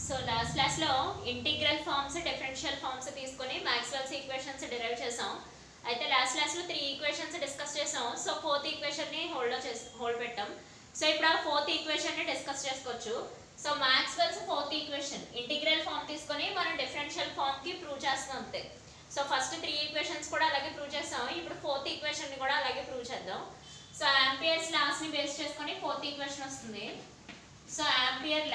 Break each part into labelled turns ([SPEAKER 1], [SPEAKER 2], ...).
[SPEAKER 1] So last క్లాస్లో integral forms differential forms తీసుకొని Maxwell's equations derive చేసాం. అయితే లాస్ట్ క్లాస్లో 3 ఈక్వేషన్స్ డిస్కస్ చేసాం. సో ఫోర్త్ ఈక్వేషన్ని హోల్డ్ పెట్టాం. సో ఇప్పుడు ఆ ఫోర్త్ ఈక్వేషన్ని డిస్కస్ చేసుకోవచ్చు. So Maxwell's fourth equation integral form తీసుకొని మనం డిఫరెన్షియల్ ఫార్మ్కి ప్రూవ్ చేస్తాం అంతే. సో ఫస్ట్ 3 ఈక్వేషన్స్ కూడా అలాగే ప్రూవ్ చేస్తాం. ఇప్పుడు ఫోర్త్ ఈక్వేషన్ని కూడా అలాగే ప్రూవ్ చేద్దాం. సో ఆంపియర్స్ లాస్ని బేస్ చేసుకొని ఫోర్త్ ఈక్వేషన్ వస్తుంది. సో ఆంపియర్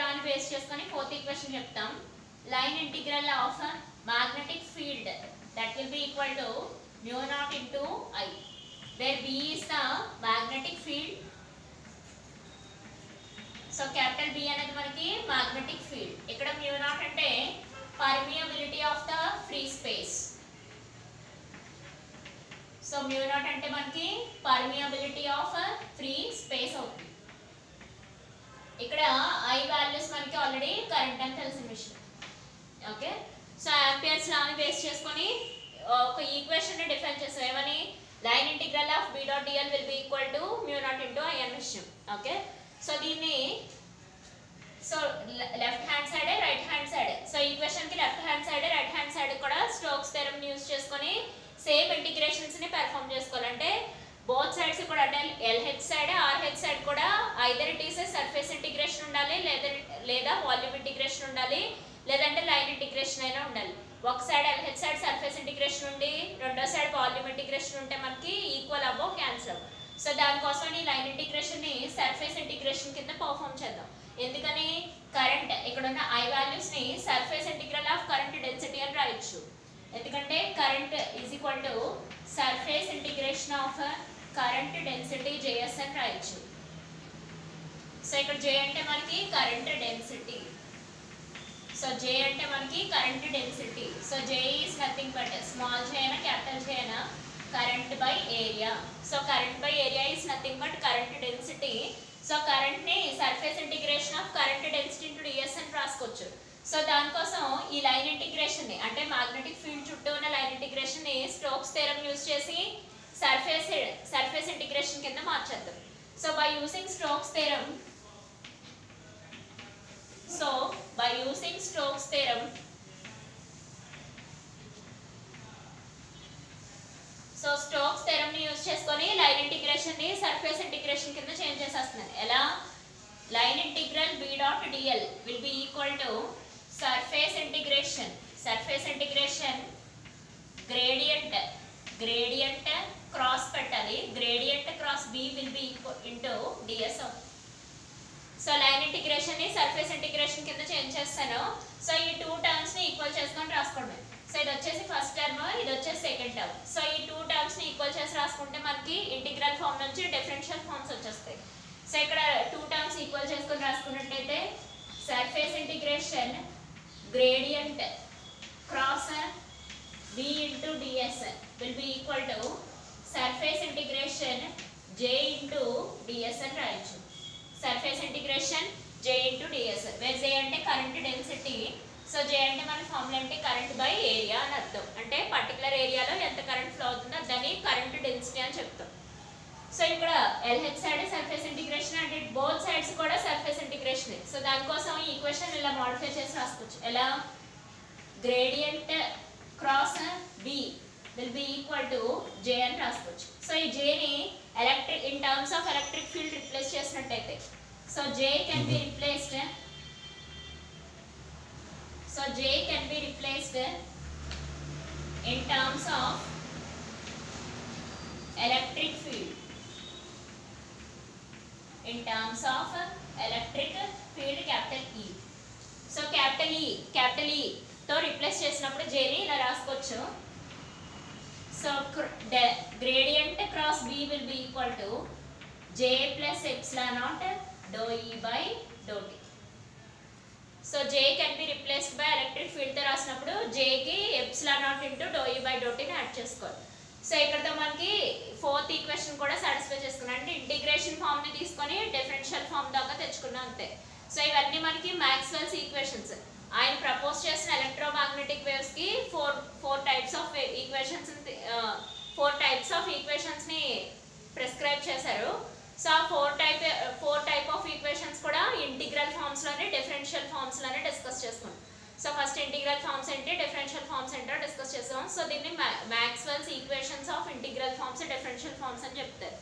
[SPEAKER 1] లాని బేస్ చేసుకొని ఫోర్త్ ఈక్వేషన్ చెప్తాం. Line integral of magnetic field that will be equal to mu naught into I, where B is the magnetic field. So capital B అనేది మనకి magnetic field. ఇక్కడ mu naught అంటే permeability of the free space. So mu naught అంటే మనకి permeability of free space అవుతుంది. ఇక్కడ I values మనకి already current అని తెలిసిన విషయం. ఓకే, సో ఆంపియర్స్ లాని బేస్ చేసుకొని ఒక ఈక్వేషన్ ని డిఫైన్ చేస్తాం. ఏమని? Line integral of B dot dl will be equal to mu naught into I అనే విషయం. ఓకే, సో దీన్ని left hand side right hand side, so equation కి left hand side right hand side కూడా Stokes theorem use చేసుకొని same integrations ని perform చేసుకోవాలంటే both sides కూడా అంటే LH సైడ్ RH సైడ్ కూడా either it is surface integration ఉండాలి, లేదా వాల్యూమ్ ఇంటిగ్రేషన్ ఉండాలి, లేదంటే లైన్ ఇంటిగ్రేషన్ అయినా ఉండాలి. ఒక side LH side surface integration ఉండి రెండో సైడ్ వాల్యూమ్ ఇంటిగ్రేషన్ ఉంటే మనకి ఈక్వల్ అవ్వవు, క్యాన్సిల్ అవ్వవు. సో దానికోసం ఈ లైన్ ఇంటిగ్రేషన్ ని సర్ఫేస్ ఇంటిగ్రేషన్ కింద పర్ఫామ్ చేద్దాం. ఎందుకని? కరెంట్ ఇక్కడ ఉన్న I వాల్యూస్ ని surface integral of current density అని రాయొచ్చు. ఎందుకంటే current is equal to surface integration of current density JS అని రాయొచ్చు. సో ఇక్కడ J అంటే మనకి కరెంట్ డెన్సిటీ. సో J అంటే మనకి current density. So J is nothing but small j అయినా క్యాపిటల్ J అయినా current by area. So current by area is nothing but current density. So current ని surface integration of current density into ds అని రాసుకోవచ్చు. So దానికోసం ఈ line integration ని అంటే magnetic field చుట్టూ ఉన్న లైన్ ఇంటిగ్రేషన్ ని స్టోక్స్ థియరం యూస్ చేసి సర్ఫేస్ ఇంటిగ్రేషన్ కింద మార్చేద్దాం. So by using Stokes theorem Stokes theorem ని యూస్ చేసుకొని లైన్ ఇంటిగ్రేషన్ ని సర్ఫేస్ ఇంటిగ్రేషన్ కింద చేంజ్ చేసేస్తున్నాను. ఎలా? Line integral B dot dl will be equal to surface integration gradient cross పెట్టాలి, gradient cross B will be equal into ds. So line integration ని surface integration కింద change చేస్తాను. So ఈ 2 terms ని equal చేసుకొని రాసుకోండి. సో ఇది వచ్చేసి ఫస్ట్ టర్మ్, ఇది వచ్చేసి సెకండ్ టర్మ్. సో ఈ 2 టర్మ్స్ ని ఈక్వల్ చేసి రాసుకుంటే మనకి ఇంటిగ్రల్ ఫార్మ్ నుంచి డిఫరెన్షియల్ ఫార్మ్స్ వచ్చేస్తాయి. సో ఇక్కడ 2 టర్మ్స్ ఈక్వల్ చేసుకొని రాసుకున్నట్టయితే surface integration gradient cross B into ds will be equal to surface integration J into ds అని రాయొచ్చు. Surface integration J into ds, where J అంటే కరెంట్ డెన్సిటీ. సో J అంటే మన formula అంటే current by area అని అర్థం. అంటే particular ఏరియాలో ఎంత కరెంట్ ఫ్లో అవుతుందో దాన్ని కరెంట్ డెన్సిటీ అని చెప్తాం. సో ఇక్కడ LH సైడ్ సర్ఫేస్ ఇంటిగ్రేషన్ అంటే బోత్ సైడ్స్ కూడా సర్ఫేస్ ఇంటిగ్రేషన్. సో దానికోసం ఈ ఈక్వేషన్ ఇలా మోడిఫై చేసి రాసుకోవచ్చు. ఎలా? Gradient cross B will be equal to J అని రాసుకోవచ్చు. సో ఈ J ని in terms of electric field replace చేసినట్టయితే so J can be replaced in terms of electric field. Capital E. So capital E తో replace చేసినప్పుడు J ని ఇలా రాసుకోవచ్చు. So gradient cross B will be equal to J plus epsilon naught doe E by doe T. So J can be replaced by electric field తో రాసినప్పుడు J కి epsilon naught into doe E by doe T ని add చేసుకోవాలి. So ఇక్కడతో మనకి fourth equation కూడా satisfy చేసుకున్నాం. అంటే ఇంటిగ్రేషన్ ఫామ్ ని తీసుకొని డిఫరెన్షియల్ ఫామ్ దాకా తెచ్చుకున్నాం అంతే. సో ఇవన్నీ మనకి మ్యాక్స్వెల్స్ ఈక్వేషన్స్. ఆయన ప్రపోజ్ చేసిన ఎలక్ట్రోమాగ్నెటిక్ వేవ్స్ కి ఫోర్ టైప్స్ ఆఫ్ ఈక్వేషన్స్ ని ప్రిస్క్రైబ్ చేశారు. సో ఆ ఫోర్ టైప్ ఆఫ్ ఈక్వేషన్ లోనే డిస్కస్ చేసుకున్నాం. సో ఫస్ట్ ఇంటిగ్రల్ ఫార్మ్స్ ఏంటి, డిఫరెన్షియల్ ఫార్మ్స్ ఏంటో డిస్కస్ చేసాం. సో దీన్ని Maxwell's equations of integral forms, differential forms అని చెప్తారు.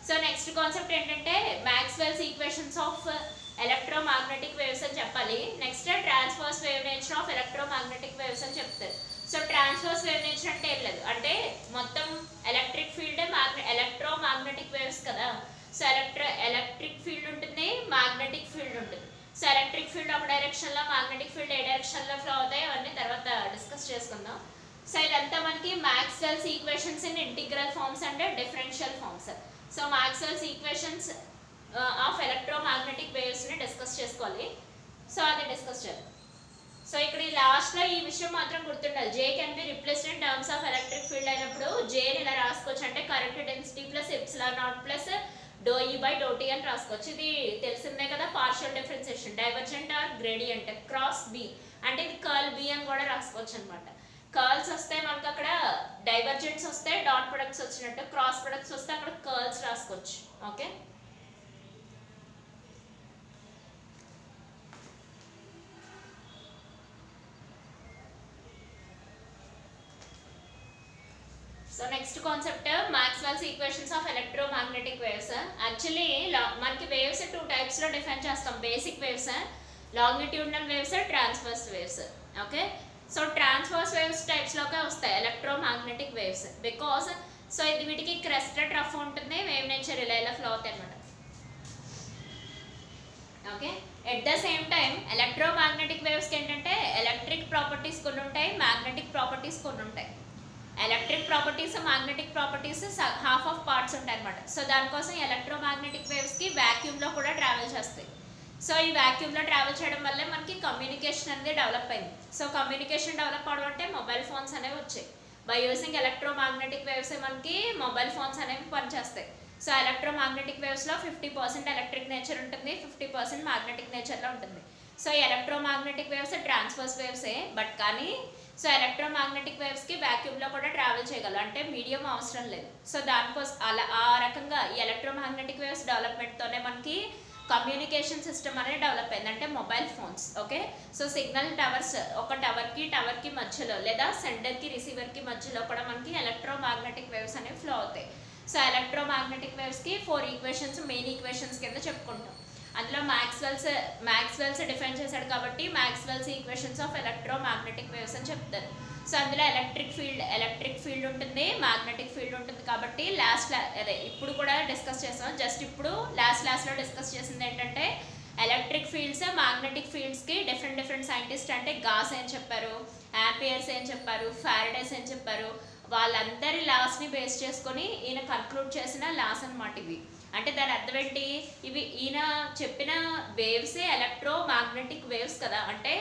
[SPEAKER 1] సో నెక్స్ట్ కాన్సెప్ట్ ఏంటంటే Maxwell's equations of electromagnetic waves అని చెప్పాలి. Next transverse wave nature of electromagnetic waves అని చెప్తారు. సో ట్రాన్స్వర్స్ వేవ్ నేచర్ అంటే ఏం లేదు, అంటే మొత్తం ఎలక్ట్రిక్ ఫీల్డ్ ఎలక్ట్రోమాగ్నెటిక్ వేవ్స్ కదా. సో ఎలక్ట్రిక్ ఫీల్డ్ ఉంటుంది, మ్యాగ్నెటిక్ ఫీల్డ్ ఉంటుంది. సో ఎలక్ట్రిక్ ఫీల్డ్ ఒక డైరెక్షన్లో, మ్యాగ్నెటిక్ ఫీల్డ్ ఏ డైరెక్షన్లో ఫ్లో అవుతాయి అవన్నీ తర్వాత డిస్కస్ చేసుకుందాం. సో ఇదంతా మనకి Maxwell's equations in integral forms and differential forms. So Maxwell's equations of electromagnetic వేవ్స్ని డిస్కస్ చేసుకోవాలి. సో అది డిస్కస్ చేద్దాం. సో ఇక్కడ ఈ లాస్ట్లో ఈ విషయం మాత్రం గుర్తుండాలి, J can be replaced in terms of electric field అయినప్పుడు జేని ఇలా రాసుకోవచ్చు, అంటే current density plus epsilon naught plus do E by do T అని రాసుకోవచ్చు. ఇది తెలిసిందే కదా, partial differentiation, divergent or gradient, cross B అంటే ఇది కర్ల్ బి అని కూడా రాసుకోవచ్చు అనమాట. కర్ల్స్ వస్తే మనకు అక్కడ డైవర్జెంట్స్ వస్తే డాట్ ప్రొడక్ట్స్ వచ్చినట్టు, క్రాస్ ప్రొడక్ట్స్ వస్తే అక్కడ కర్ల్స్ రాసుకోవచ్చు. Okay, so next concept Maxwell's equations of electromagnetic waves. Actually మనకి వేవ్స్ 2 టైప్స్లో డిఫైన్ చేస్తాం, basic waves, longitudinal waves, transverse waves. Okay, so transverse waves టైప్స్లోకే వస్తాయి ఎలక్ట్రోమాగ్నెటిక్ వేవ్స్, బికాస్ సో ఇది వీటికి క్రెస్టెడ్ రఫ్ ఉంటుంది, వేవ్ నేచర్ ఇలా ఫ్లో అవుతాయి అనమాట. Okay, at the same time electromagnetic వేవ్స్కి ఏంటంటే ఎలక్ట్రిక్ ప్రాపర్టీస్ కొన్ని ఉంటాయి, మ్యాగ్నెటిక్ ప్రాపర్టీస్ కొన్ని ఉంటాయి. Electric properties, magnetic properties half of parts ఉంటాయి అనమాట. సో దానికోసం ఎలక్ట్రోమాగ్నెటిక్ వేవ్స్కి వ్యాక్యూమ్లో కూడా ట్రావెల్ చేస్తాయి. సో ఈ వ్యాక్యూమ్లో ట్రావెల్ చేయడం వల్లే మనకి కమ్యూనికేషన్ అనేది డెవలప్ అయింది. సో కమ్యూనికేషన్ డెవలప్ అవడం అంటే మొబైల్ ఫోన్స్ అనేవి వచ్చాయి. బై యూజింగ్ ఎలక్ట్రోమాగ్నెటిక్ వేవ్స్ మనకి మొబైల్ ఫోన్స్ అనేవి పనిచేస్తాయి. సో ఎలక్ట్రోమాగ్నెటిక్ వేవ్స్లో 50% ఎలక్ట్రిక్ నేచర్ ఉంటుంది, 50% మ్యాగ్నెటిక్ నేచర్లో ఉంటుంది. సో ఎలక్ట్రోమాగ్నెటిక్ వేవ్స్ ట్రాన్స్వర్స్ వేవ్సే, బట్ కానీ సో ఎలక్ట్రోమాగ్నెటిక్ వేవ్స్కి వ్యాక్యూమ్లో కూడా ట్రావెల్ చేయగలరు, అంటే మీడియం అవసరం లేదు. సో దానికోసం అలా ఆ రకంగా ఈ ఎలక్ట్రోమాగ్నెటిక్ వేవ్స్ డెవలప్మెంట్తోనే మనకి కమ్యూనికేషన్ సిస్టమ్ అనేది డెవలప్ అయింది, అంటే mobile phones. Okay, so signal towers, ఒక టవర్కి మధ్యలో లేదా సెండర్కి రిసీవర్కి మధ్యలో కూడా మనకి ఎలక్ట్రోమాగ్నెటిక్ వేవ్స్ అనేవి ఫ్లో అవుతాయి. సో ఎలక్ట్రోమాగ్నెటిక్ వేవ్స్కి 4 ఈక్వేషన్స్ మెయిన్ ఈక్వేషన్స్ కింద చెప్పుకుంటాం. అందులో మ్యాక్స్వెల్స్ డిఫైన్ చేశాడు కాబట్టి Maxwell's equations of electromagnetic waves అని చెప్తారు. సో అందులో ఎలక్ట్రిక్ ఫీల్డ్ ఉంటుంది, మ్యాగ్నెటిక్ ఫీల్డ్ ఉంటుంది. కాబట్టి అదే ఇప్పుడు కూడా డిస్కస్ చేసాం, జస్ట్ ఇప్పుడు లాస్ట్లో డిస్కస్ చేసింది ఏంటంటే ఎలక్ట్రిక్ ఫీల్డ్స్, మ్యాగ్నెటిక్ ఫీల్డ్స్కి డిఫరెంట్ సైంటిస్ట్, అంటే గాస్ ఏం చెప్పారు, ఆంపియర్స్ ఏం చెప్పారు, ఫారడేస్ ఏం చెప్పారు, వాళ్ళందరి లాస్ని బేస్ చేసుకొని ఈయన కన్క్లూడ్ చేసిన లాస్ అన్నమాట ఇవి. అంటే దాని అర్థం ఏంటి, ఇవి ఈయన చెప్పిన వేవ్సే ఎలక్ట్రోమాగ్నెటిక్ వేవ్స్ కదా, అంటే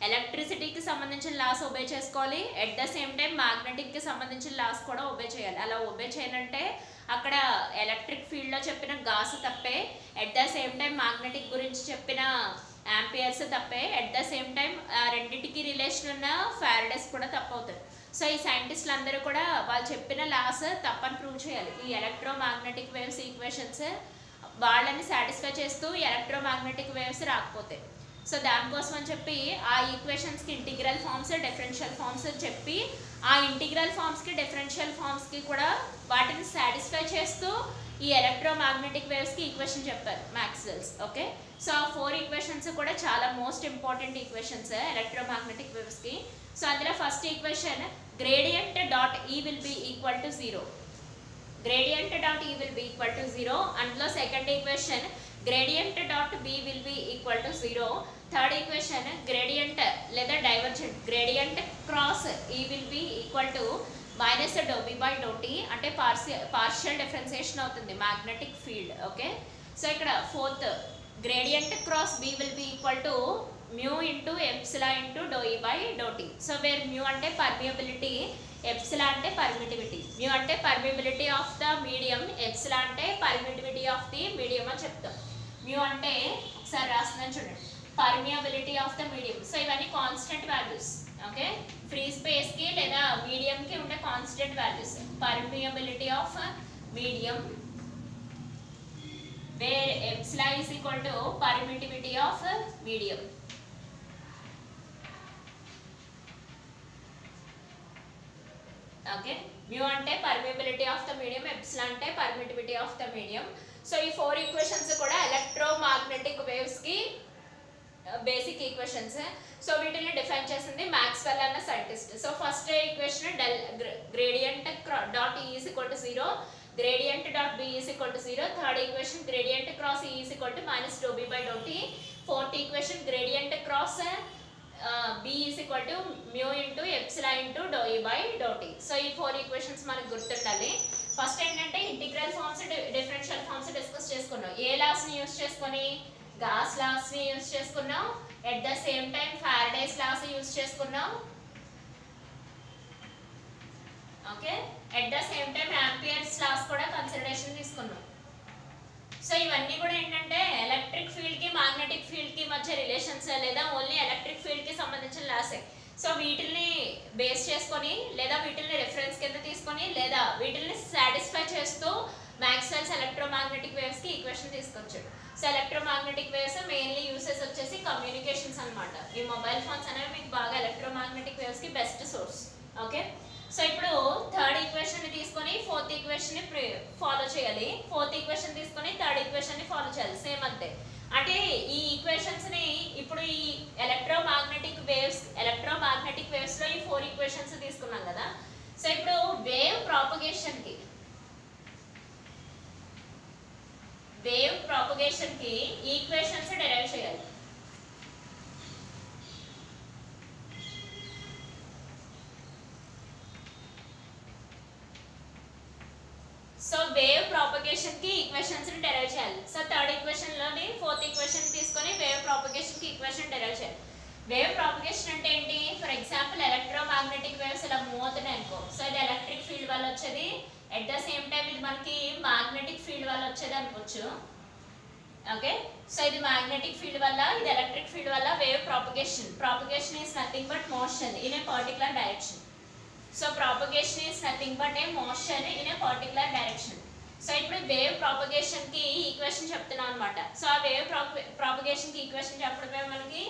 [SPEAKER 1] ఎలక్ట్రిసిటీకి సంబంధించిన లాస్ ఒబే చేసుకోవాలి, ఎట్ ద సేమ్ టైం మ్యాగ్నెటిక్కి సంబంధించిన లాస్ కూడా ఒబే చేయాలి. అలా ఒబే చేయాలంటే అక్కడ ఎలక్ట్రిక్ ఫీల్డ్లో చెప్పిన గాస్ తప్పే, at the same time magnetic గురించి చెప్పిన ఆంపియర్స్ తప్పే, ఎట్ ద సేమ్ టైం రెండింటికి రిలేషన్ ఉన్న ఫారడేస్ కూడా తప్పవుతారు. సో ఈ సైంటిస్టులు అందరూ కూడా వాళ్ళు చెప్పిన లాస్ తప్పని ప్రూవ్ చేయాలి. ఈ ఎలక్ట్రోమాగ్నెటిక్ వేవ్స్ ఈక్వేషన్స్ వాళ్ళని సాటిస్ఫై చేస్తూ ఎలక్ట్రోమాగ్నెటిక్ వేవ్స్ రాకపోతే, సో దానికోసం అని చెప్పి ఆ ఈక్వేషన్స్కి ఇంటిగ్రల్ ఫార్మ్స్, డిఫరెన్షియల్ ఫార్మ్స్ అని చెప్పి ఆ ఇంటిగ్రల్ ఫార్మ్స్కి డిఫరెన్షియల్ ఫార్మ్స్కి కూడా వాటిని సాటిస్ఫై చేస్తూ ఈ ఎలక్ట్రోమాగ్నెటిక్ వేవ్స్కి ఈక్వేషన్ చెప్పారు మ్యాక్స్వెల్స్. ఓకే, సో ఆ 4 ఈక్వేషన్స్ కూడా చాలా మోస్ట్ ఇంపార్టెంట్ ఈక్వేషన్స్ ఎలక్ట్రోమాగ్నెటిక్ వేవ్స్కి. సో అందులో first equation gradient dot E will be equal to 0, gradient dot E will be equal to 0. అందులో second equation gradient dot B will be equal to 0. Third equation gradient లేదా divergent gradient cross E will be equal to minus do B by do tea, అంటే partial differentiation అవుతుంది magnetic field. Okay, so ఇక్కడ fourth gradient cross B will be equal to mu into epsilon into do E by do T. So where mu అంటే permeability, epsilon అంటే permittivity. Mu అంటే permeability of the medium, epsilon అంటే permittivity of the medium అని చెప్తాం. Mu అంటే ఒకసారి రాస్తున్నాను చూడండి, permeability of the medium. So ఇవన్నీ కాన్స్టెంట్ వాల్యూస్. ఓకే, ఫ్రీ స్పేస్కి లేదా మీడియంకి ఉండే constant values. Permeability of medium where epsilon is equal to permittivity of medium. Okay, mu అంటే permeability of the medium, epsilon అంటే permittivity of the medium. So ఈ 4 equations కూడా electromagnetic waves కి basic equations. So వీటిని define చేసింది Maxwell అన్న scientist. So first equation gradient dot E is equal to 0, gradient dot B is equal to 0. Third equation gradient cross E is equal to minus dou B by dou T. Fourth equation gradient cross B is equal to mu into epsilon into dou E by dou T. So ఈ 4 equations మనకు గుర్తుండాలి. First ఏంటంటే integral forms differential forms discuss చేసుకున్నాం. ఏ laws ని use చేసుకొని Gauss laws ని use చేసుకున్నాం. At the same time Faraday's laws use చేసుకున్నాం. Okay, at the same time Ampere's laws కూడా కన్సిడరేషన్ తీసుకున్నాం. సో ఇవన్నీ కూడా ఏంటంటే ఎలక్ట్రిక్ ఫీల్డ్ కి మ్యాగ్నెటిక్ ఫీల్డ్ కి మధ్య రిలేషన్స్ లేదా ఓన్లీ ఎలక్ట్రిక్ ఫీల్డ్ కి సంబంధించిన లాసే. సో వీటిల్ని బేస్ చేసుకొని లేదా వీటిల్ని రిఫరెన్స్ కింద తీసుకొని లేదా వీటిల్ని సాటిస్ఫై చేస్తూ మాక్స్వెల్స్ ఎలక్ట్రోమాగ్నెటిక్ వేవ్స్ కి ఈక్వేషన్ తీసుకొచ్చాడు. So electromagnetic waves mainly uses వచ్చేసి కమ్యూనికేషన్స్ అన్నమాట. ఈ మొబైల్ ఫోన్స్ అనేవి మీకు బాగా ఎలక్ట్రోమాగ్నెటిక్ వేవ్స్ కి బెస్ట్ సోర్స్. ఓకే, సో ఇప్పుడు థర్డ్ ఈక్వేషన్ ని తీసుకొని ఫోర్త్ ఈక్వేషన్ ని ఫాలో చేయాలి. ఫోర్త్ ఈక్వేషన్ తీసుకొని థర్డ్ ఈక్వేషన్ ని ఫాలో చేయాలి. సేమ్ అంతే. అంటే ఈ ఈక్వేషన్స్ ని ఇప్పుడు ఈ ఎలక్ట్రోమాగ్నెటిక్ వేవ్స్ లో ఈ 4 ఈక్వేషన్స్ తీసుకున్నాం కదా. సో ఇప్పుడు వేవ్ ప్రాపగేషన్ కి ఈక్వేషన్స్ డెరైవ్ చేయాలి. సో వేవ్ ప్రాపగేషన్ కి ఈక్వేషన్స్ ని డెరైవ్ చేయాలి. సో థర్డ్ ఈక్వేషన్ లోని ఫోర్త్ ఈక్వేషన్ తీసుకొని వేవ్ ప్రాపగేషన్ కి ఈక్వేషన్ డెరైవ్ చేయాలి. వేవ్ ప్రాపగేషన్ అంటే ఏంటి? ఫర్ ఎగ్జాంపుల్ ఎలక్ట్రోమాగ్నెటిక్ వేవ్స్ ఇలా మూవ్ అవుతున్నాయి అనుకో. సో ఇది ఎలక్ట్రిక్ ఫీల్డ్ వల్ల వచ్చేది, ఎట్ ద సేమ్ టైం ఇది మనకి మ్యాగ్నెటిక్ ఫీల్డ్ వల్ల వచ్చేది అనుకోవచ్చు. ఓకే, సో ఇది మ్యాగ్నెటిక్ ఫీల్డ్ వల్ల, ఇది ఎలక్ట్రిక్ ఫీల్డ్ వల్ల wave propagation is nothing but motion in a particular direction. So propagation is nothing but a motion in a particular direction. So ఇప్పుడు వేవ్ ప్రాపగేషన్ కి equation చెప్తున్నాం అన్నమాట. So ఆ wave propagation కి equation చెప్పడమే మనకి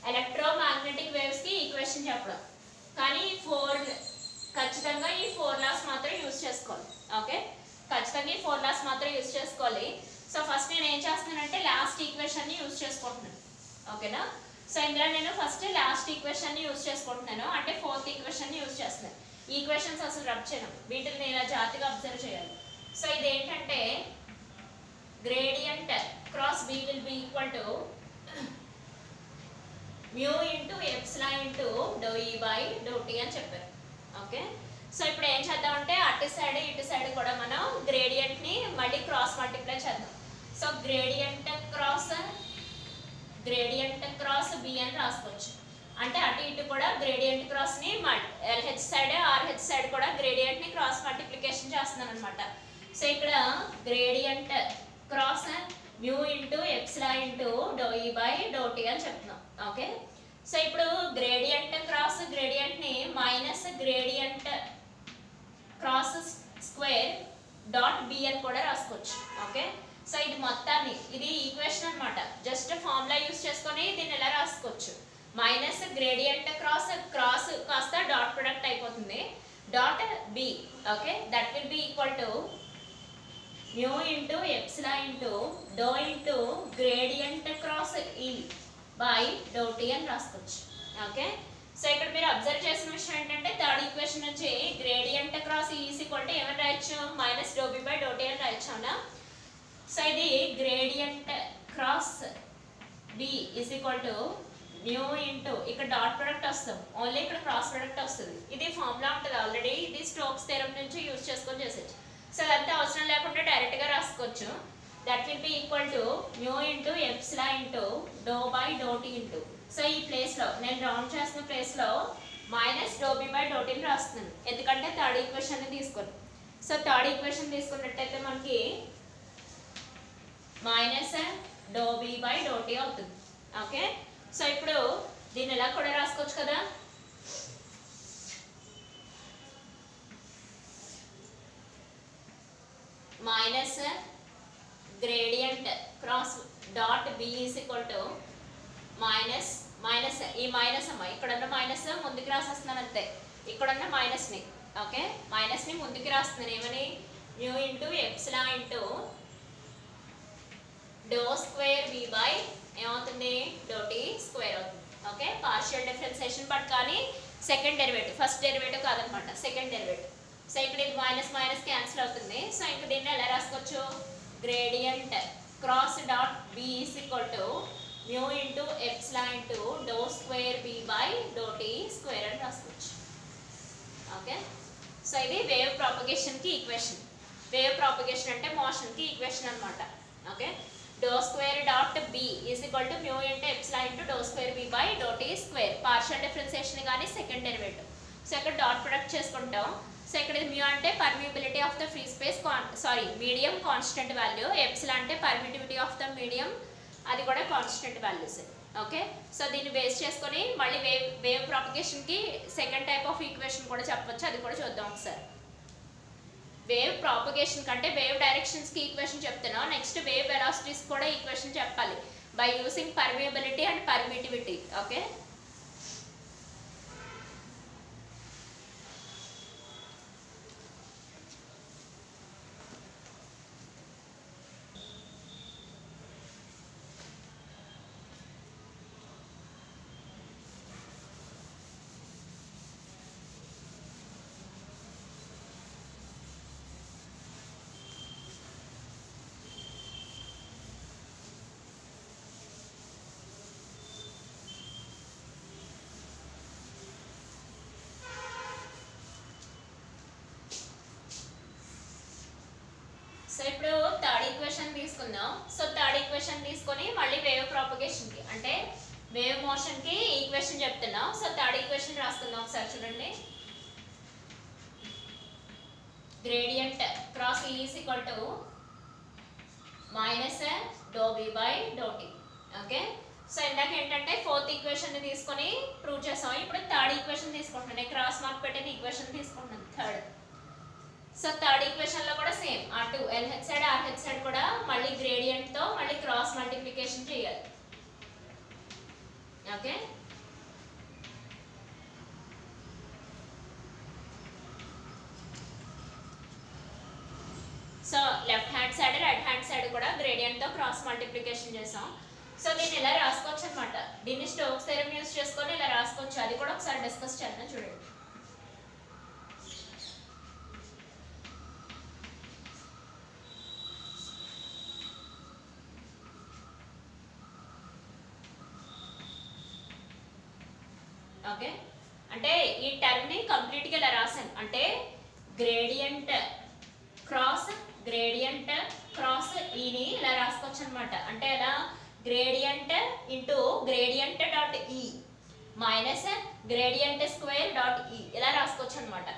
[SPEAKER 1] electromagnetic waves కి equation చెప్పడం. కానీ ఖచ్చితంగా ఈ 4 లాస్ మాత్రం యూజ్ చేసుకోవాలి. ఓకే, ఖచ్చితంగా ఈ 4 లాస్ మాత్రం యూజ్ చేసుకోవాలి. సో ఫస్ట్ నేను ఏం చేస్తున్నానంటే లాస్ట్ ఈక్వేషన్ ని యూజ్ చేసుకుంటున్నాను. ఓకేనా? సో ఇందులో నేను ఫస్ట్ లాస్ట్ ఈక్వేషన్ ని యూజ్ చేసుకుంటున్నాను, అంటే ఫోర్త్ ఈక్వేషన్ ని యూజ్ చేస్తున్నాను. ఈక్వేషన్స్ అసలు రబ్ చేయను, వీటిని నేను జాగ్రత్తగా అబ్జర్వ్ చేయాలి. సో ఇది ఏంటంటే gradient cross B will be equal to mu into epsilon into dow E by dow T అని చెప్పారు. ఓకే, సో ఇప్పుడు ఏం చేద్దామంటే అటు సైడ్ ఇటు సైడ్ కూడా మనం గ్రేడియంట్ ని మళ్ళీ క్రాస్ మల్టిప్లై చేద్దాం. సో గ్రేడియంట్ క్రాస్ B అని రాసుకోవచ్చు. అంటే అటు ఇటు కూడా గ్రేడియంట్ క్రాస్ ని LH సైడ్ RH సైడ్ కూడా గ్రేడియంట్ ని క్రాస్ మల్టిప్లికేషన్ చేస్తున్నాను అనమాట. సో ఇక్కడ gradient cross mu into epsilon into dow E by dow T అని చెప్తున్నాం. ఓకే, సో ఇప్పుడు గ్రేడియంట్ క్రాస్ గ్రేడియంట్ ని minus gradient cross square dot B అని కూడా రాసుకోవచ్చు. ఓకే, సో ఇది మొత్తాన్ని, ఇది ఈక్వేషన్ అన్నమాట. జస్ట్ ఫార్ములా యూస్ చేసుకొని దీన్ని ఎలా రాసుకోవచ్చు, మైనస్ గ్రేడియంట్ క్రాస్ కాస్త డాట్ ప్రొడక్ట్ అయిపోతుంది, dot B. Okay, that will be equal to mu into epsilon into doe into gradient cross E by dow T అని రాసుకోవచ్చు. ఓకే, సో ఇక్కడ మీరు అబ్జర్వ్ చేసిన విషయం ఏంటంటే థర్డ్ ఈక్వేషన్ నుంచి gradient cross E is equal to ఏమని రాయొచ్చు, minus dow B by dow T అని రాయొచ్చు. అవునా? సో ఇది gradient cross B is equal to mu into ఇక్కడ డాట్ ప్రొడక్ట్ వస్తాం, ఓన్లీ ఇక్కడ క్రాస్ ప్రొడక్ట్ వస్తుంది. ఇది ఫార్ములా ఉంటుంది ఆల్రెడీ, ఇది స్టోక్స్ థియరం నుంచి యూజ్ చేసుకొని చేసేచ్చు. సో అదంతా అవసరం లేకుండా డైరెక్ట్గా రాసుకోవచ్చు. That will be equal to mu into epsilon into doe by dow T into, so ఈ ప్లేస్లో నేను రౌండ్ చేసిన ప్లేస్లో minus dow B by dow Tని రాస్తున్నాను, ఎందుకంటే థర్డ్ ఈక్వేషన్ని తీసుకొని. సో థర్డ్ ఈక్వేషన్ తీసుకున్నట్టయితే మనకి minus dow B by dow T అవుతుంది. ఓకే, సో ఇప్పుడు దీన్ని ఎలా కూడా రాసుకోవచ్చు కదా, minus gradient cross dot B is equal to minus ఈ మైనస్ అమ్మ, ఇక్కడ ఉన్న మైనస్ ముందుకు రాసేస్తున్నాను అంతే, ఇక్కడ ఉన్న మైనస్ని ఓకే మైనస్ని ముందుకి రాస్తున్నాను ఏమని mu into epsilon into do square B by ఏమవుతుంది డో టీ స్క్వేర్ అవుతుంది. ఓకే పార్షియల్ డిఫరెన్సియేషన్ బట్ కానీ సెకండ్ డెరివేటివ్ ఫస్ట్ డెరివేటివ్ కాదనమాట సెకండ్ డెరివేటివ్. సో ఇక్కడ ఇది మైనస్ మైనస్ క్యాన్సిల్ అవుతుంది. సో ఇంకా దీన్ని ఎలా రాసుకోవచ్చు gradient cross dot B is equal to mu into epsilon into do square B by do T square అని రాసుకోవచ్చు. ఓకే సో ఇది వేవ్ ప్రాపగేషన్కి ఈక్వేషన్. వేవ్ ప్రాపగేషన్ అంటే మోషన్కి ఈక్వేషన్ అనమాట. Okay do square dot B is equal to mu into epsilon into do square B by do T square partial differentiation కానీ second derivative. So ఇక్కడ dot product చేసుకుంటాం. So ఇక్కడ mu అంటే permeability of the free space medium constant value, epsilon అంటే permittivity of the medium అది కూడా constant values. Okay so దీన్ని base చేసుకొని మళ్ళీ వేవ్ ప్రాపగేషన్కి సెకండ్ టైప్ ఆఫ్ ఈక్వేషన్ కూడా చెప్పవచ్చు, అది కూడా చూద్దాం ఒకసారి. వేవ్ ప్రాపగేషన్ కంటే వేవ్ డైరెక్షన్స్కి ఈక్వేషన్ చెప్తున్నాం, నెక్స్ట్ వేవ్ వెలాసిటీస్ కూడా ఈక్వేషన్ చెప్పాలి by using permeability and permittivity. Okay so ఇప్పుడు థర్డ్ ఈక్వేషన్ తీసుకుందాం. సో థర్డ్ ఈక్వేషన్ తీసుకొని మళ్ళీ వేవ్ ప్రాపగేషన్కి అంటే వేవ్ మోషన్కి ఈక్వేషన్ చెప్తున్నాం. సో థర్డ్ ఈక్వేషన్ రాసుకుందాం ఒకసారి చూడండి. Gradient cross E is equal to minus do B by do T. Okay so ఇందాక ఏంటంటే ఫోర్త్ ఈక్వేషన్ తీసుకొని ప్రూవ్ చేసాం. ఇప్పుడు థర్డ్ ఈక్వేషన్ తీసుకుంటున్నాను, క్రాస్ మార్క్ పెట్టిన ఈక్వేషన్ తీసుకుంటున్నాను థర్డ్. సో థర్డ్ ఈక్వేషన్ లో కూడా సేమ్ ఆ two LH side RH side కూడా మళ్ళీ గ్రేడియంట్ తో మళ్ళీ క్రాస్ మల్టిప్లికేషన్ చేయాలి. Okay so left hand side right hand side కూడా గ్రేడియంట్ తో క్రాస్ మల్టిప్లికేషన్ చేసాం. సో దీన్ని ఇలా రాసుకోవచ్చు అనమాట. దీన్ని స్టోక్స్ థియరమ్ యూస్ చేసుకొని ఇలా రాసుకోవచ్చు, అది కూడా ఒకసారి డిస్కస్ చేద్దాం చూడండి. ఓకే అంటే ఈ టర్మ్ ని కంప్లీట్ గా ఇలా రాసాను అంటే గ్రేడియంట్ క్రాస్ ఈని ఇలా రాసుకోవచ్చు అనమాట. అంటే ఎలా గ్రేడియంట్ ఇంటూ గ్రేడియంట్ డాట్ ఈ మైనస్ గ్రేడియంట్ స్క్వేర్ డాట్ ఈ ఇలా రాసుకోవచ్చు అనమాట.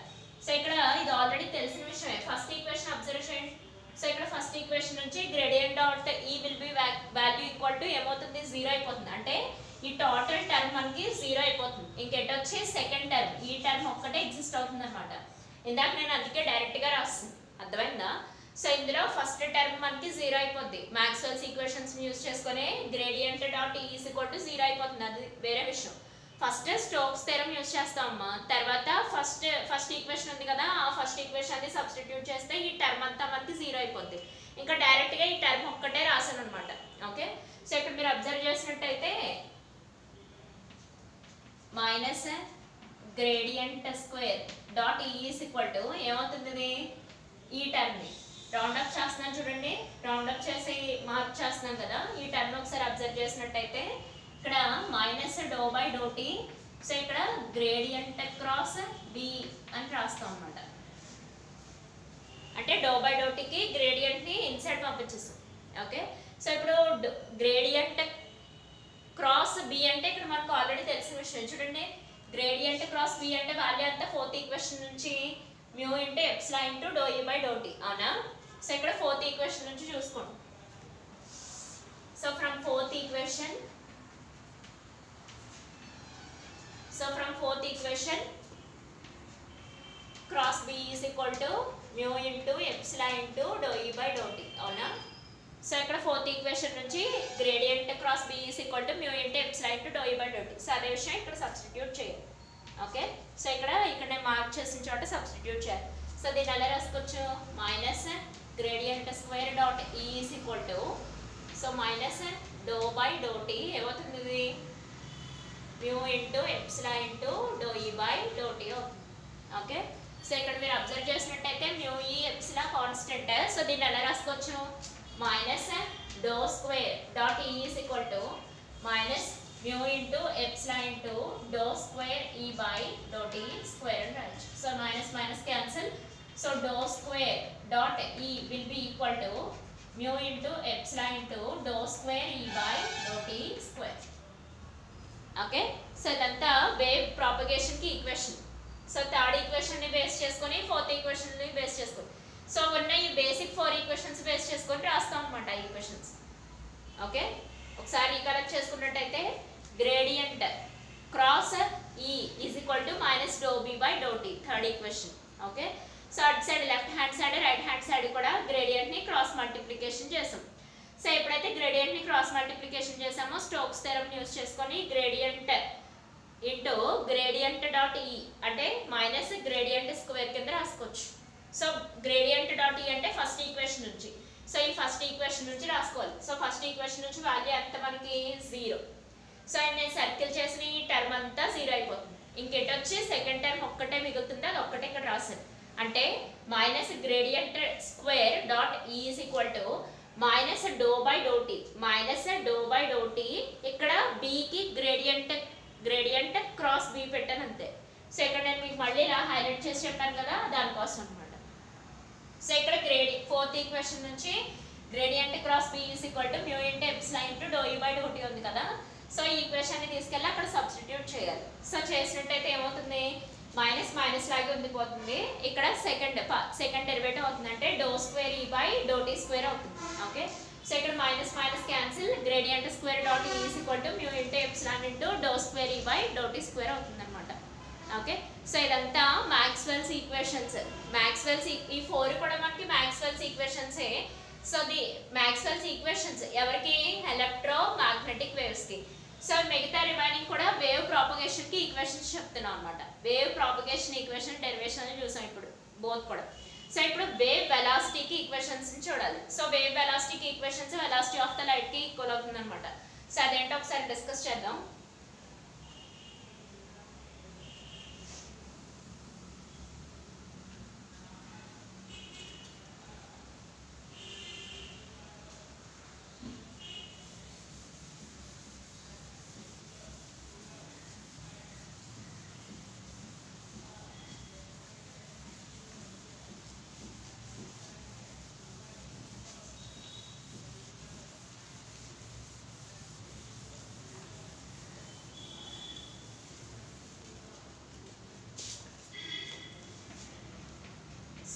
[SPEAKER 1] సో ఇక్కడ ఇది ఆల్రెడీ తెలిసిన విషయమే. ఫస్ట్ ఈక్వేషన్ అబ్జర్వ్ చేయండి. సో ఇక్కడ ఫస్ట్ ఈక్వేషన్ నుంచి gradient dot E will B value equal to ఏమవుతుంది 0 అయిపోతుంది. అంటే ఈ టోటల్ టర్మ్ మనకి 0 అయిపోతుంది. ఇంకెట్ వచ్చి సెకండ్ టర్మ్ ఈ టర్మ్ ఒక్కటే ఎగ్జిస్ట్ అవుతుంది అనమాట. ఇందాక నేను అందుకే డైరెక్ట్ గా రాస్తాను, అర్థమైందా? సో ఇందులో ఫస్ట్ టర్మ్ మనకి 0 అయిపోద్ది. మాక్స్వెల్స్ ఈక్వేషన్స్ యూస్ చేసుకుని gradient dot E is equal to 0 అయిపోతుంది, అది వేరే విషయం. ఫస్ట్ స్టోక్స్ థియరమ్ యూస్ చేస్తామమ్మా, తర్వాత ఫస్ట్ ఈక్వేషన్ ఉంది కదా ఆ ఫస్ట్ ఈక్వేషన్ ని సబ్స్టిట్యూట్ చేస్తే ఈ టర్మ్ అంతా మనకి 0 అయిపోద్ది. ఇంకా డైరెక్ట్ గా ఈ టర్మ్ ఒక్కటే రాసాను అనమాట. ఓకే సో ఇక్కడ మీరు అబ్జర్వ్ చేసినట్టయితే minus gradient square dot E is equal to ఏమవుతుంది ఈ టర్మ్ ని రౌండ్ అప్ చేస్తున్నాను చూడండి. రౌండ్ అప్ చేసి మార్క్ చేస్తున్నాం కదా, ఈ టర్మ్ ఒకసారి అబ్జర్వ్ చేసినట్టయితే ఇక్కడ minus doe by do T. So ఇక్కడ గ్రేడియంట్ క్రాస్ బి అని రాస్తాం అన్నమాట. అంటే డో బై డో టీకి గ్రేడియంట్ ని ఇన్సైడ్ పంపించేస్తాం. ఓకే సో ఇప్పుడు గ్రేడియంట్ క్రాస్ బి అంటే ఇక్కడ మనకు ఆల్రెడీ తెలిసిన విషయం చూడండి. గ్రేడియంట్ క్రాస్ బి అంటే వాల్యూ అంతా ఫోర్త్ ఈక్వేషన్ నుంచి mu into epsilon into do E by do T అవునా. సో ఇక్కడ ఫోర్త్ ఈక్వేషన్ నుంచి చూసుకోండి. So from fourth equation cross b is equal to mu into epsilon into dou e by dou t అవునా. So ఇక్కడ fourth equation నుంచి gradient cross b is equal to mu into epsilon into dou e by dou t. So అదే విషయం ఇక్కడ substitute చేయాలి. Okay. So ఇక్కడ నేను mark చేసిన చోట సబ్స్టిట్యూట్ చేయాలి. సో దీన్ని ఎలా రాసుకోవచ్చు, minus gradient square dot E is equal to, so minus doe by do T ఏమవుతుంది, ఇది mu into epsilon into do E by do T అవుతుంది. ఓకే. సో ఇక్కడ మీరు అబ్జర్వ్ చేసినట్టయితే మ్యూ ఈ ఎప్సిలాన్ కాన్స్టెంట్. సో దీన్ని ఎలా రాసుకోవచ్చు, minus do square dot E is equal to minus mu into epsilon into do square E by do T square అని రాయొచ్చు. So minus minus cancel. So do square dot E will be equal to mu into epsilon into do square E by do T square. Okay. So ఇదంతా wave ప్రాపగేషన్కి equation. So third ఈక్వేషన్ని base చేసుకొని fourth ఈక్వేషన్ని base చేసుకొని, so ఉన్న ఈ basic 4 equations base చేసుకొని రాస్తాం అనమాట ఈక్వేషన్స్. ఓకే. ఒకసారి రీకలెక్ట్ చేసుకున్నట్టయితే gradient cross E is equal to minus do B by do T third equation. Okay. So అటు side left hand side right hand side కూడా గ్రేడియంట్ని క్రాస్ మల్టిప్లికేషన్ చేసాం. So ఎప్పుడైతే గ్రేడియంట్ని క్రాస్ మల్టిప్లికేషన్ చేసామో Stokes theorem use చేసుకొని gradient into gradient dot E అంటే minus gradient square కింద రాసుకోవచ్చు. సో గ్రేడియంట్ డాట్ ఈ అంటే ఫస్ట్ ఈక్వేషన్ నుంచి, సో ఈ ఫస్ట్ ఈక్వేషన్ నుంచి రాసుకోవాలి. సో ఫస్ట్ ఈక్వేషన్ నుంచి వాల్యూ ఎంత మనకి 0. సో నేను సర్కిల్ చేసిన ఈ టర్మ్ అంతా 0 అయిపోతుంది. ఇంకెటు వచ్చి సెకండ్ టర్మ్ ఒక్కటే మిగులుతుంది, అది ఒక్కటే ఇక్కడ రాసాను. అంటే minus gradient square dot E is equal to minus doe by do T, minus doe by do T. ఇక్కడ బీకి గ్రేడియంట్ క్రాస్ బి పెట్టాను అంతే. సో ఇక్కడ నేను మీకు మళ్ళీ ఇలా హైలైట్ చేసి చెప్పాను కదా, దానికోసం అనమాట. సో ఇక్కడ ఫోర్త్ ఈక్వేషన్ నుంచి gradient cross B is equal to mu into epsilon into do E by do T ఉంది కదా. సో ఈ ఈక్వేషన్ని తీసుకెళ్ళి అక్కడ సబ్స్టిట్యూట్ చేయాలి. సో చేసినట్టయితే ఏమవుతుంది, మైనస్ మైనస్ లాగే ఉండిపోతుంది. ఇక్కడ సెకండ్ డెరివేటివ్ అవుతుంది, అంటే do square E by do T square అవుతుంది. ఓకే. సో ఇక్కడ minus minus cancel, gradient square dot E is equal to mu into epsilon into do square E by do T square అవుతుంది అనమాట. Okay. So ఇదంతా Maxwell's equations. Maxwell's ఈ 4 కూడా మనకి Maxwell's ఈక్వేషన్సే. So the Maxwell's equations ఎవరికి, electromagnetic వేవ్స్కి. So మిగతా రిమైనింగ్ కూడా వేవ్ ప్రాపగేషన్కి ఈక్వేషన్స్ చెప్తున్నాం అనమాట. వేవ్ ప్రాపగేషన్ ఈక్వేషన్ డెరివేషన్ అని చూసాం ఇప్పుడు బోత్ కూడా. సో ఇప్పుడు వేవ్ వెలాసిటీకి ఈక్వేషన్స్ చూడాలి. సో వేవ్ వెలాసిటీకి ఈక్వేషన్స్ వెలాసిటీ ఆఫ్ ద లైట్కి ఈక్వల్ అవుతుంది అనమాట. సో అదేంటో ఒకసారి డిస్కస్ చేద్దాం.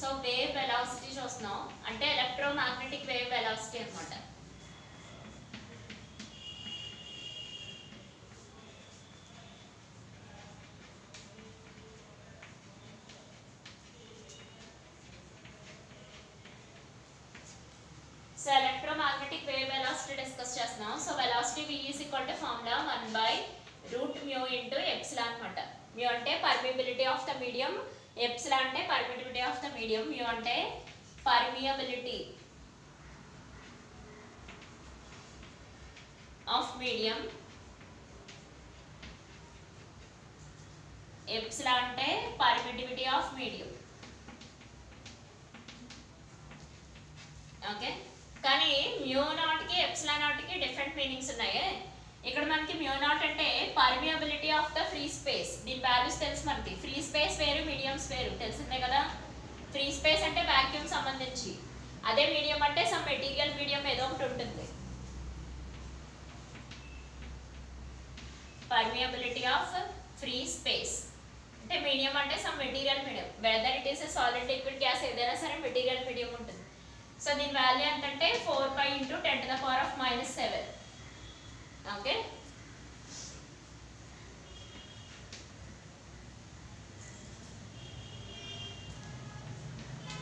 [SPEAKER 1] సో వేవ్ వెలాసిటీ చూస్తున్నాం అంటే ఎలక్ట్రోమాగ్నెటిక్ వేవ్ వెలాసిటీ అన్నమాట. So electromagnetic wave velocity discuss చేస్తున్నాం. So velocity V is equal to formula 1/√μ into epsilon అన్నమాట. మ్యూ అంటే permeability of the medium, epsilon అంటే permittivity of the medium, mu అంటే permeability of medium, epsilon అంటే permittivity of medium. Okay. కానీ mu నాట్కి epsilon నాట్కి different meanings ఉన్నాయి. ఇక్కడ మనకి మ్యూ నాట్ అంటే permeability of the free space. దీని వాల్యూస్ తెలుసు మనకి. ఫ్రీ స్పేస్ వేరు, మీడియంస్ వేరు, తెలిసిందే కదా. ఫ్రీ స్పేస్ అంటే వాక్యూమ్ సంబంధించి, అదే మీడియం అంటే సమ్ మెటీరియల్ మీడియం ఏదో ఒకటి ఉంటుంది. పర్మియబిలిటీ ఆఫ్ ఫ్రీ స్పేస్ అంటే మీడియం అంటే some material medium, whether it is a solid liquid gas ఏదైనా సరే మెటీరియల్ మీడియం ఉంటుంది. సో దీని వాల్యూ ఎంతంటే 4π × 10⁻⁻⁷. Okay.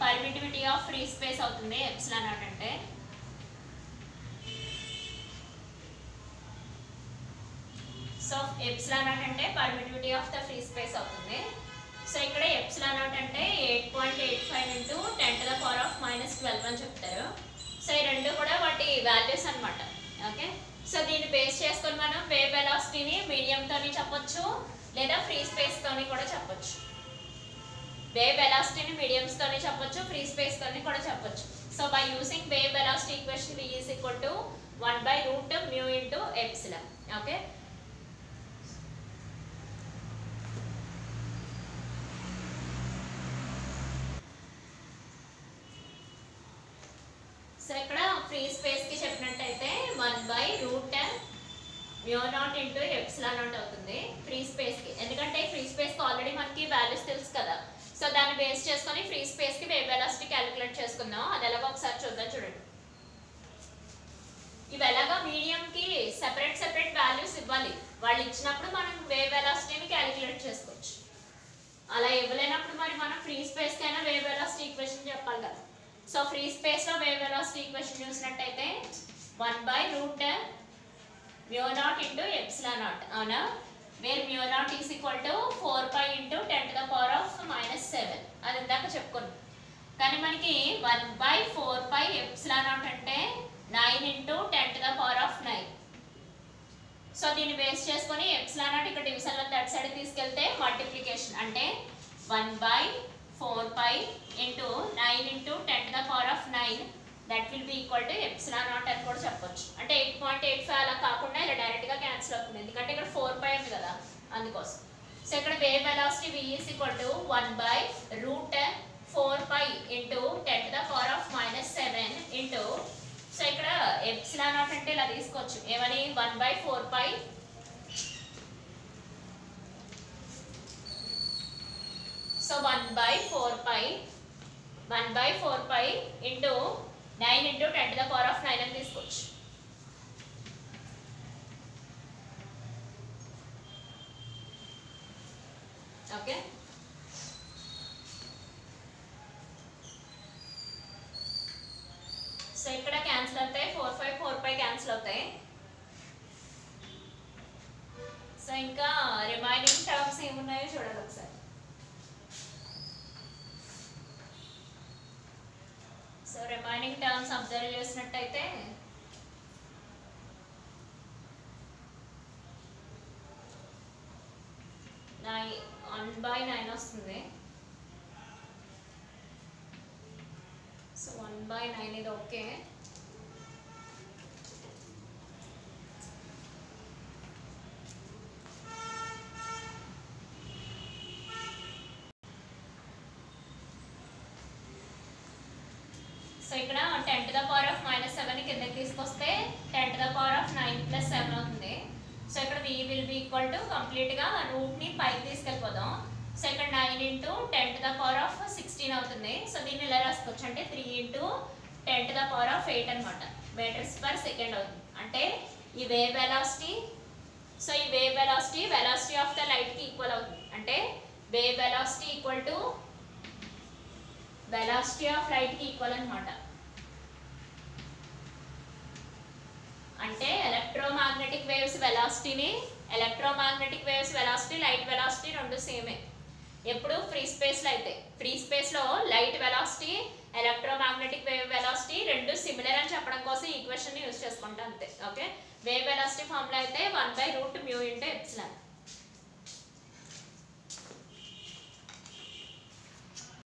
[SPEAKER 1] Permittivity of free space అవుతుంది ఎప్సిలాన్ నాట్ అంటే. సో ఎప్సిలాన్ నాట్ అంటే permittivity of the free space అవుతుంది. సో ఇక్కడ ఎప్సిలాన్ నాట్ అంటే 8.85 ఇంటూ 10⁻⁻12 అని చెప్తారు. సో ఈ రెండు కూడా వాటి వాల్యూస్ అనమాట. ఓకే, సో దీన్ని బేస్ చేసుకొని మనం వేవ్ వెలాసిటీని మీడియంతోని చెప్పొచ్చు లేదా ఫ్రీ స్పేస్తోని కూడా చెప్పొచ్చు. వేవ్ వెలాసిటీని మీడియంస్తోని చెప్పొచ్చు, ఫ్రీ స్పేస్తోని కూడా చెప్పొచ్చు. So by using wave velocity equation V is equal to 1/√μ into epsilon. Okay, so ఇక్కడ ఫ్రీ స్పేస్ కి చెప్పినట్టయితే 1/√μ0 into ఎప్సిలాన్ నాట్ అవుతుంది ఫ్రీ స్పేస్ కి. ఎందుకంటే ఫ్రీ స్పేస్ కి ఆల్రెడీ మనకి వాల్యూస్ తెలుసు కదా. సో దాన్ని బేస్ చేసుకొని ఫ్రీ స్పేస్ కి వేవ్ వెలాసిటీ క్యాలిక్యులేట్ చేసుకుందాం. అది ఎలాగో ఒకసారి చూద్దాం. చూడండి, ఇవి ఎలాగా మీడియం కి సెపరేట్ వాల్యూస్ ఇవ్వాలి. వాళ్ళు ఇచ్చినప్పుడు మనం వేవ్ వెలాసిటీని క్యాలిక్యులేట్ చేసుకోవచ్చు. అలా ఇవ్వలేనప్పుడు మరి మనం ఫ్రీ స్పేస్ కైనా వేవ్ వెలాసిటీ ఈక్వేషన్ చెప్పాలి కదా. సో ఫ్రీ స్పేస్ లో వేవ్ వెలాసిటీ ఈక్వేషన్ చూసినట్టయితే 1/√μ0 into epsilon naught అవునా, wear μ0 is equal to 4π into 10⁻⁻7 అది ఇందాక చెప్పుకున్నాం. కానీ మనకి 1/4π epsilon naught అంటే 9 into 10⁻⁹. సో దీన్ని బేస్ చేసుకొని ఎప్సిలాన్ నాట్ ఇక్కడ డివిజన్ లో దట్ సైడ్ తీసుకెళ్తే మల్టిప్లికేషన్ అంటే 1/4π into 9 into 10⁻⁹ that will be equal to epsilon naught అని కూడా చెప్పొచ్చు. అంటే 8.85 అలా కాకుండా ఇలా డైరెక్ట్ గా క్యాన్సిల్ అవుతుంది, ఎందుకంటే ఇక్కడ 4π ఉంది కదా అందుకోసం. సో ఇక్కడ wave velocity V is equal to 1/√4π into 10⁻⁻7 into, so ఇక్కడ ఎప్సిలాన్ నాట్ అంటే ఇలా తీసుకోవచ్చు ఏమని 1/4π సో 1/4π into 9 into 10⁻⁹ అని తీసుకోవచ్చు. ఓకే, సో ఇక్కడ క్యాన్సిల్ అవుతాయి, 4π క్యాన్సిల్ అవుతాయి. సో ఇంకా రిమైనింగ్ టర్మ్స్ ఏమున్నాయో చూడాలి ఒకసారి. సో రిమైనింగ్ టర్మ్స్ అబ్జర్వ్ చేసినట్టయితే నా 1/9 వస్తుంది. సో 1/9 ఇది ఓకే. సో ఇక్కడ 10⁻⁻7 కిందకి తీసుకొస్తే 10⁻9 + 7 అవుతుంది. సో ఇక్కడ V will be equal to complete గా రూట్ ని పైకి తీసుకెళ్ళిపోదాం. సో ఇక్కడ 9 into 10⁻16 అవుతుంది. సో దీన్ని ఇలా రాసుకోవచ్చు అంటే 3 into 10⁸ అనమాట మీటర్స్ పర్ సెకండ్ అవుతుంది. అంటే ఈ వేవ్ వెలాసిటీ, సో ఈ wave velocity of the light కి ఈక్వల్ అవుతుంది. అంటే wave velocity equal to velocity of light కి ఈక్వల్ అనమాట. అంటే electromagnetic waves velocity light velocity రెండు సేమే. ఎప్పుడు ఫ్రీ స్పేస్ లో అయితే, ఫ్రీ స్పేస్ లో light velocity electromagnetic wave velocity రెండు సిమిలర్ అని చెప్పడం కోసం ఈక్వేషన్ ని యూజ్ చేసుకుంటాం అంతే. ఓకే, వేవ్ వెలాసిటీ ఫార్ములా అయితే 1/√μ0